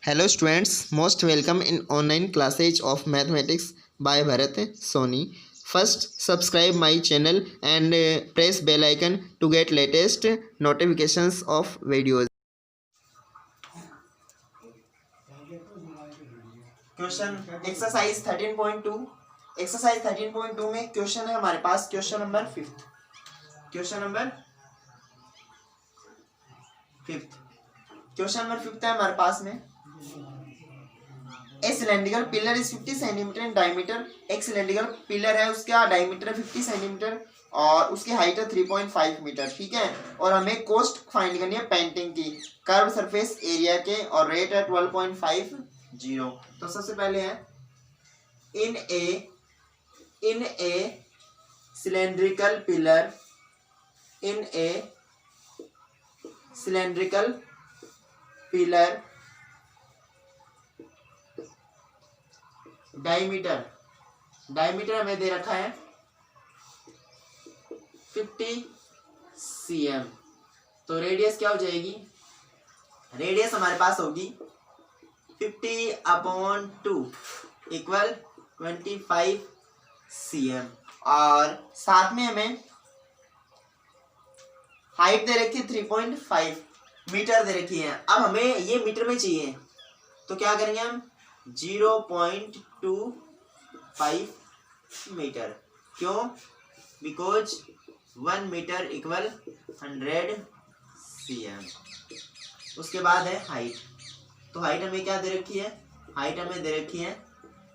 Hello students, most welcome in online classes of mathematics by Bharat Soni. First, subscribe my channel and press bell icon to get latest notifications of videos. Question exercise 13.2 exercise 13.2 में question है हमारे पास question number fifth है हमारे पास में ए cylindrical pillar is 50 centimetre in diameter. एक cylindrical pillar है, उसका डायमीटर है 50 सेंटीमीटर और उसकी हाइट है 3.5 मीटर। ठीक है, और हमें कोस्ट फाइंड करनी है पेंटिंग की कर्व सरफेस एरिया के और रेट है 12.50। तो सबसे पहले है इन ए सिलेंड्रिकल पिलर डायमीटर हमें दे रखा है 50 cm। तो रेडियस क्या हो जाएगी? रेडियस हमारे पास होगी 50/2 इक्वल 25 cm और साथ में हमें हाइट दे रखी है 3.5 मीटर दे रखी है। अब हमें ये मीटर में चाहिए तो क्या करेंगे हम 0.25 मीटर। क्यों? Because 1 metre equal 100 cm। उसके बाद है हाइट। तो हाइट हमें क्या दे रखी है? हाइट हमें दे रखी है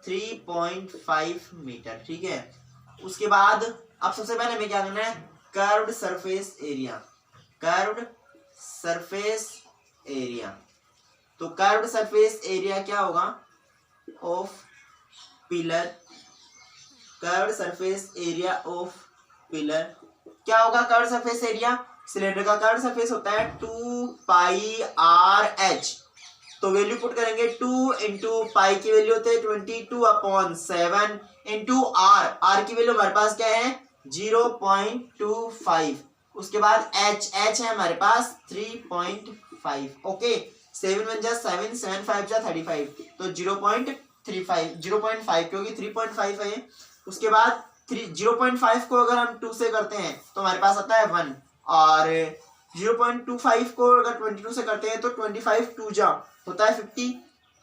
3.5 मीटर। ठीक है, उसके बाद अब सबसे पहले हमें क्या करना है? Curved surface area. तो कर्व्ड सरफेस एरिया क्या होगा? Of pillar. Curved surface area of pillar क्या होगा? कर्व्ड सरफेस एरिया सिलेंडर का कर्व्ड सरफेस होता है 2πr/h। तो वैल्यू पुट करेंगे 2 इंटू पाई की वैल्यू होती है 22/7 इंटू आर की वैल्यू हमारे पास क्या है 0.25। उसके बाद h है हमारे पास 3.5। ओके, 7 1 जा 7 7 5 जा 35 तो 0.5 क्योंकि 3.5 है। उसके बाद 0.5 को अगर हम 2 से करते हैं तो हमारे पास आता है 1 और 0.25 को अगर 22 से करते हैं तो 25 2 जा होता है 50।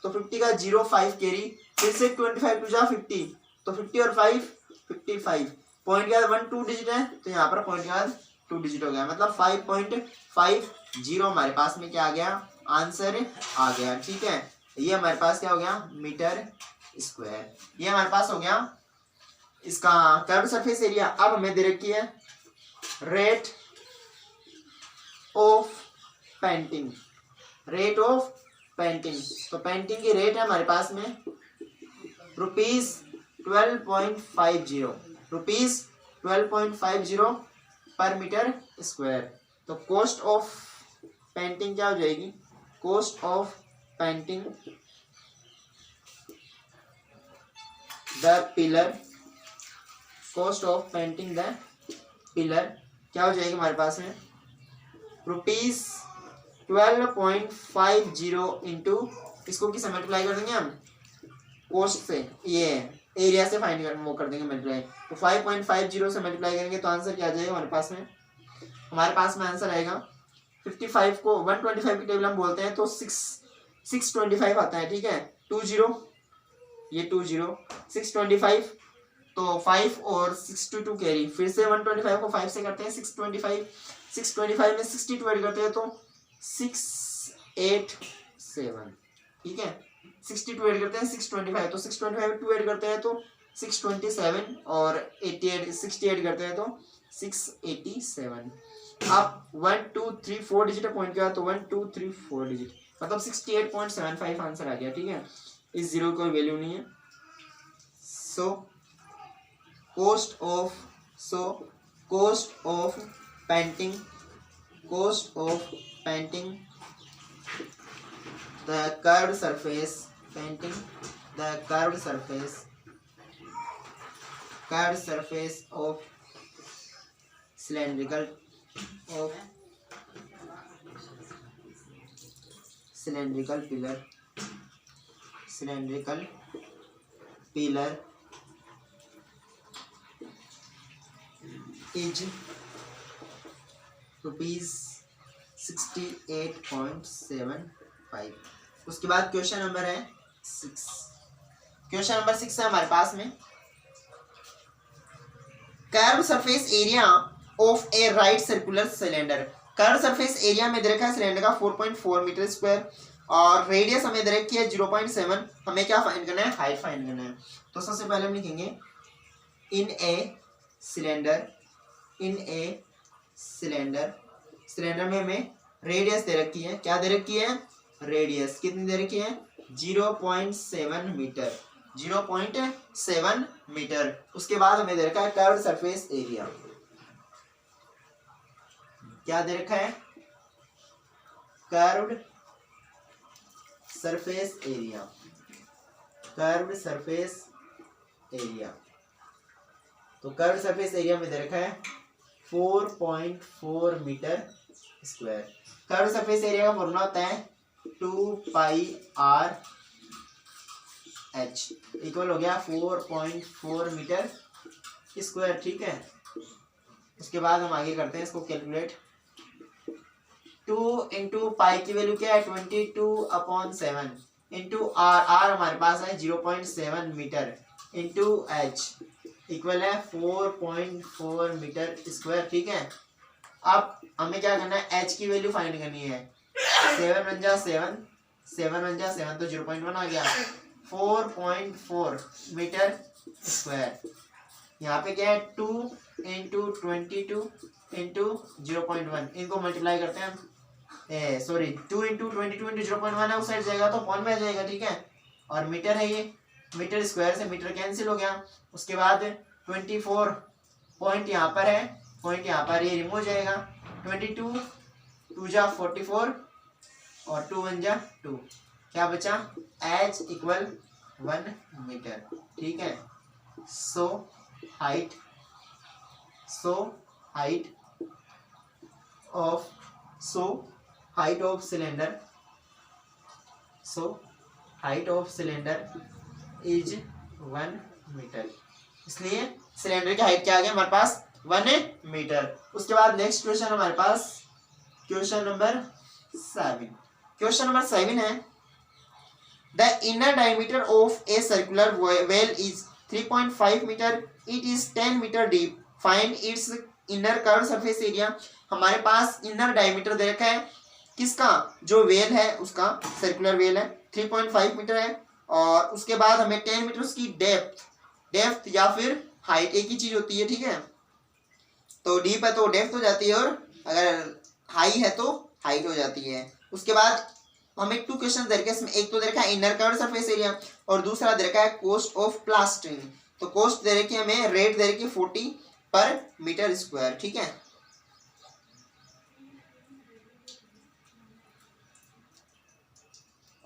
तो 50 का 0.5 कैरी, फिर से 25 2 जा 50 तो 50 और 5 55। पॉइंट के बाद 1 2 डिजिट है तो यहाँ पर पॉइंट के बाद 2 डिजिट हो गया, मतलब 5.50 हमारे पास में क्या आ गया? आंसर आ गया। ठीक है, ये हमारे पास क्या हो गया? Metre square. ये हमारे पास हो गया इसका कर्व्ड सरफेस एरिया। अब हमें दे रखी है रेट ऑफ पेंटिंग। तो पेंटिंग की रेट है हमारे पास में ₹12.50 पर मीटर स्क्वायर। तो कॉस्ट ऑफ पेंटिंग क्या हो जाएगी? Cost of painting the pillar क्या हो जाएगी हमारे पास में? ₹12.50 इंटू इसको किससे मल्टीप्लाई कर देंगे हम? कॉस्ट से, ये एरिया से फाइंड कर वो कर देंगे मल्टीप्लाई। तो 5.50 से मल्टीप्लाई करेंगे तो आंसर क्या आ जाएगा हमारे पास में? हमारे पास में आंसर आएगा 55 को 125 की टेबल हम बोलते हैं तो 625 आता है। ठीक है, 20 ये 20 625 तो 5 और 62 कैरी, फिर से 125 को 5 से करते हैं 625 में 62 ऐड करते हैं तो 687। ठीक है, 62 ऐड करते हैं 625 तो 625 में 2 ऐड करते हैं तो 627 और 60 ऐड करते हैं तो 687। अब 1 2 3 4 डिजिट पॉइंट क्या? तो 1 2 3 4 डिजिट, मतलब 68.75 आंसर आ गया। ठीक है, इस जीरो कोई वैल्यू नहीं है। सो cost of painting the curved surface of cylindrical pillar cylindrical pillar is ₹68.75। उसके बाद क्वेश्चन नंबर है 6। क्वेश्चन नंबर 6 है हमारे पास में, curve surface area of A right circular cylinder. Curve surface area में दे रखा है सिलेंडर का 4.4 मीटर स्क्वायर और रेडियस हमें दे रखी है 0.7। हमें क्या फाइंड करना है, हाइट फाइंड करना है। तो सबसे पहले हम लिखेंगे इन ए सिलेंडर, सिलेंडर में हमें रेडियस दे रखी है, क्या दे रखी है, रेडियस कितनी दे रखी है, 0.7 मीटर, 0.7 मीटर। उसके बाद हमें दे रखा है कर्व्ड सरफेस एरिया, क्या दे रखा है, curved surface area, curved surface area. तो कर्व्ड सरफेस एरिया में दे रखा है 4.4 metre square. Curved surface area का फॉर्मूला होता है 2πr/h इक्वल हो गया 4.4 मीटर स्क्वायर, ठीक है। उसके बाद हम आगे करते हैं इसको कैलकुलेट। 2 इंटू पाई की वैल्यू क्या है, 22/7 इंटू आर हमारे पास है 0.7 मीटर इंटू एच इक्वल है 4.4 मीटर स्क्वायर, ठीक है। अब हमें क्या करना है, एच की वैल्यू फाइंड करनी है। 7 × 7 तो 0.1 आ गया, 4.4 मीटर स्क्वायर। यहाँ पे क्या है 2 इंटू 22 इंटू 0.1, इनको मल्टीप्लाई करते हैं हम, 2 इंटू 22 इंटू 0.1 है, उस साइड जाएगा तो पॉइंट में आ जाएगा, ठीक है। और मीटर है ये, मीटर स्क्वायर से मीटर कैंसिल हो गया। उसके बाद 24 पॉइंट यहाँ पर है, पॉइंट यहाँ पर, ये रिमूव हो जाएगा। 22 2 जा 44 और 2 1 जा 2, क्या बचा, एच इक्वल 1 मीटर, ठीक है। So height of cylinder is 1 metre. इसलिए सिलेंडर की हाइट क्या आ गया हमारे पास, 1 मीटर। उसके बाद नेक्स्ट क्वेश्चन हमारे पास क्वेश्चन नंबर 7। क्वेश्चन नंबर 7 है, the inner diameter of a circular well is 3.5 metre, it is 10 metre deep, find its inner curve surface area. हमारे पास इनर डायमीटर दे रखा है किसका, जो वेल है उसका, सर्कुलर वेल है, 3.5 मीटर है। और उसके बाद हमें 10 मीटर उसकी डेप्थ या फिर हाइट एक ही चीज होती है, ठीक है। तो डीप है तो डेप्थ हो जाती है और अगर हाई है तो हाइट हो जाती है। उसके बाद हमें 2 क्वेश्चन दे रखे हैं, इसमें एक तो दे रखा है इनर कर्व सरफेस एरिया और दूसरा दे रखा है कॉस्ट ऑफ प्लास्टरिंग। तो कॉस्ट दे रखी है हमें, रेट दे रखी है 40 पर मीटर स्क्वायर, ठीक है।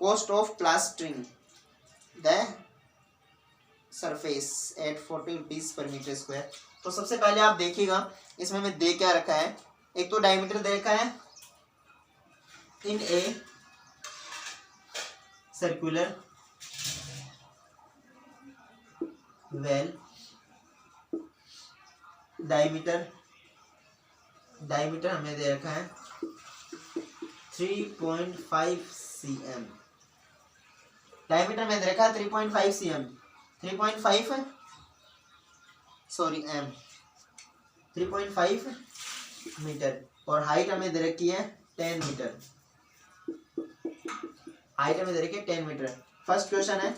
Cost of plastering the surface at 40 rupees per metre square. तो सबसे पहले आप देखिएगा इसमें हमें दे क्या रखा है, एक तो डायमीटर दे रखा है इन ए सर्कुलर वेल, डायमीटर हमें दे रखा है 3.5 cm, डायमीटर में दे रखा है 3.5 cm, 3.5 मीटर। और हाइट हमें दे रखी है 10 मीटर, हाइट हमें दे रखी है 10 मीटर। फर्स्ट क्वेश्चन है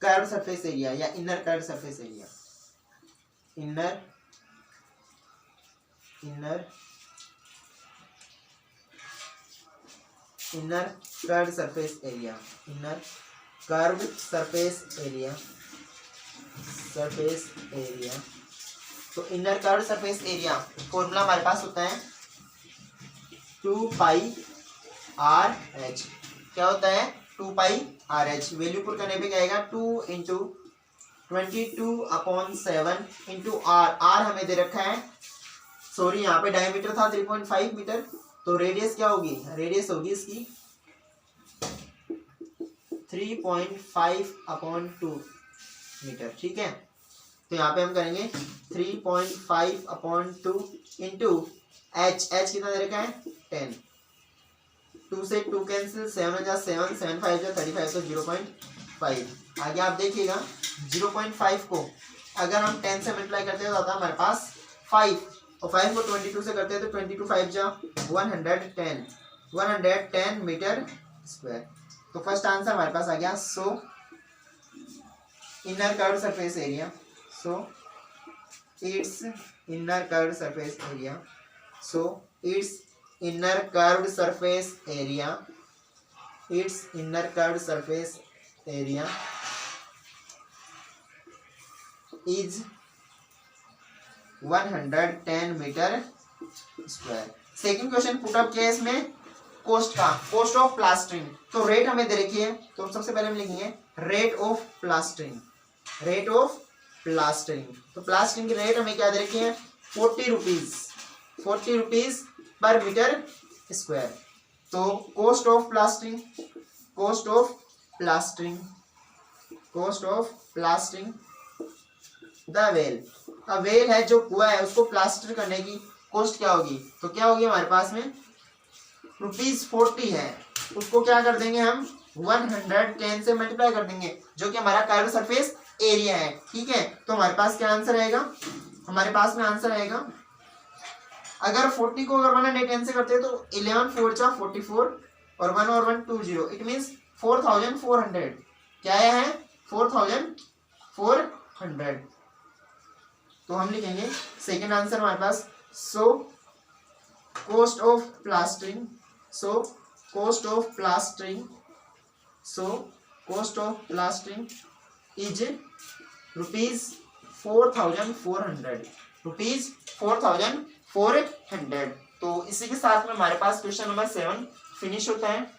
कर्व सरफेस एरिया या inner curve surface area, inner curve surface area, inner curve surface area. तो inner curve surface area formula हमारे पास होता है 2πr/h। क्या होता है, 2πr/h। वैल्यू पुट करने पे क्या आएगा, 2 इंटू 22/7 इंटू आर हमें दे रखा है, यहाँ पे डायमीटर था 3.5 मीटर, तो रेडियस क्या होगी, रेडियस होगी इसकी 3.5/2 मीटर, ठीक है। तो यहाँ पे हम करेंगे 3.5/2 इंटू एच कितना दे रखा है 10, 2 से 2 कैंसिल, 7 जा 7, 7 5 जा 35, तो 0.5। आगे आप देखिएगा 0.5 को अगर हम 10 से मल्टीप्लाई करते हैं तो आता है हमारे पास 5, और 5 को 22 से करते हैं तो 22 5 जा 110 मीटर स्क्वायर। तो फर्स्ट आंसर हमारे पास आ गया। So inner curved surface area, so its inner curved surface area, so its inner curved surface area, its inner curved surface area is 110 metre square. Second question put up किया इसमें cost of plastering. तो rate हमें दे रखी है, तो सबसे पहले हम लिखेंगे rate of plastering, rate of plastering. तो प्लास्टरिंग की रेट हमें क्या दे रखी है 40 रुपीज पर मीटर स्क्वायर। तो cost of plastering the well, well है जो कुआं है उसको प्लास्टर करने की कॉस्ट क्या होगी, तो क्या होगी हमारे पास में ₹40 है, उसको क्या कर देंगे हम 110 से मल्टीप्लाई कर देंगे जो कि हमारा कर्व सरफेस एरिया है, ठीक है। तो हमारे पास क्या आंसर आएगा, हमारे पास में आंसर आएगा अगर 40 को अगर 110 से करते हैं तो 11 4 जा 44 और 1 और 1 20, इट मीन्स 4400। क्या है 4400। तो हम लिखेंगे सेकेंड आंसर हमारे पास। So cost of plastering is ₹4400। तो इसी के साथ में हमारे पास क्वेश्चन नंबर 7 फिनिश होता है।